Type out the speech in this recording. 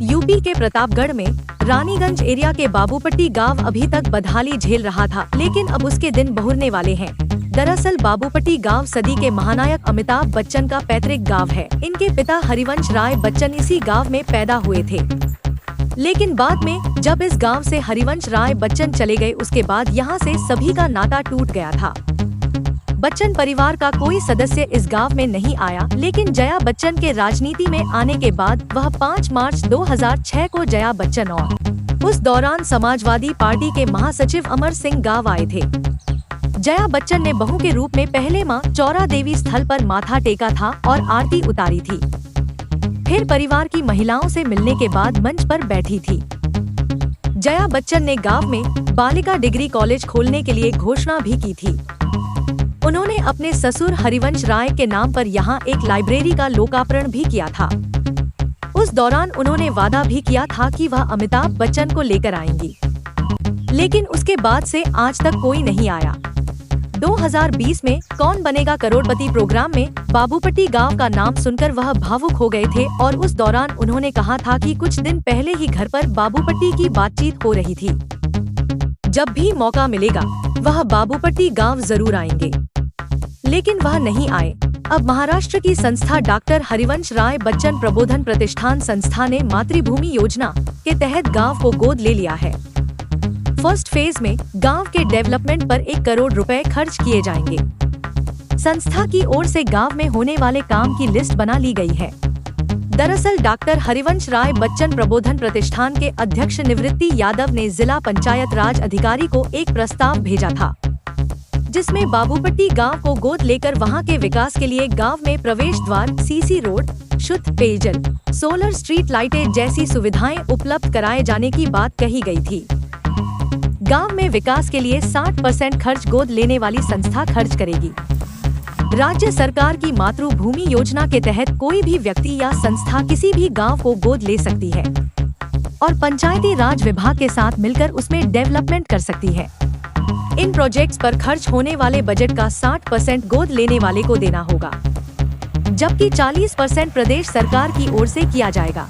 UP के प्रतापगढ़ में Raniganj area के बाबूपट्टी गांव अभी तक बदहाली झेल रहा था, लेकिन अब उसके दिन बहुरने वाले हैं। दरअसल बाबूपट्टी गांव सदी के महानायक अमिताभ बच्चन का पैतृक गांव है। इनके पिता हरिवंश राय बच्चन इसी गांव में पैदा हुए थे, लेकिन बाद में जब इस गांव से हरिवंश राय बच्चन चले गए, उसके बाद यहां से सभी का नाता टूट गया था। बच्चन परिवार का कोई सदस्य इस गांव में नहीं आया, लेकिन जया बच्चन के राजनीति में आने के बाद वह 5 मार्च 2006 को जया बच्चन और उस दौरान समाजवादी पार्टी के महासचिव अमर सिंह गांव आए थे। जया बच्चन ने बहू के रूप में पहले मां चौरा देवी स्थल पर माथा टेका था और आरती उतारी थी। फिर परिवार की महिलाओं से मिलने के बाद मंच पर बैठी थी। जया बच्चन ने गांव में बालिका डिग्री कॉलेज खोलने के लिए घोषणा भी की थी। उन्होंने अपने ससुर हरिवंश राय के नाम पर यहां एक लाइब्रेरी का लोकार्पण भी किया था। उस दौरान उन्होंने वादा भी किया था कि वह अमिताभ बच्चन को लेकर आएंगी, लेकिन उसके बाद से आज तक कोई नहीं आया। 2020 में कौन बनेगा करोड़पति प्रोग्राम में बाबूपट्टी गांव का नाम सुनकर वह भावुक हो गए थे और उस दौरान उन्होंने कहा था कि कुछ दिन पहले ही घर पर बाबूपट्टी की बातचीत हो रही थी। जब भी मौका मिलेगा वह बाबूपट्टी गांव जरूर आएंगे, लेकिन वह नहीं आए। अब महाराष्ट्र की संस्था डॉक्टर हरिवंश राय बच्चन प्रबोधन प्रतिष्ठान संस्था ने मातृभूमि योजना के तहत गांव को गोद ले लिया है। फर्स्ट फेज में गांव के डेवलपमेंट पर 1 करोड़ रुपए खर्च किए जाएंगे। संस्था की ओर से गांव में होने वाले काम की लिस्ट बना ली गई है। दरअसल डॉक्टर हरिवंश राय बच्चन प्रबोधन प्रतिष्ठान के अध्यक्ष निवृत्ति यादव ने जिला पंचायत राज अधिकारी को एक प्रस्ताव भेजा था, जिसमें बाबूपट्टी गांव को गोद लेकर वहां के विकास के लिए गांव में प्रवेश द्वार, सीसी रोड, शुद्ध पेयजल, सोलर स्ट्रीट लाइटें जैसी सुविधाएं उपलब्ध कराए जाने की बात कही गई थी। गांव में विकास के लिए 60% खर्च गोद लेने वाली संस्था खर्च करेगी। राज्य सरकार की मातृभूमि योजना के तहत कोई भी व्यक्ति या संस्था किसी भी गांव को गोद ले सकती है और पंचायती राज विभाग के साथ मिलकर उसमें डेवलपमेंट कर सकती है। इन प्रोजेक्ट्स पर खर्च होने वाले बजट का 60% गोद लेने वाले को देना होगा, जबकि 40% प्रदेश सरकार की ओर से किया जाएगा।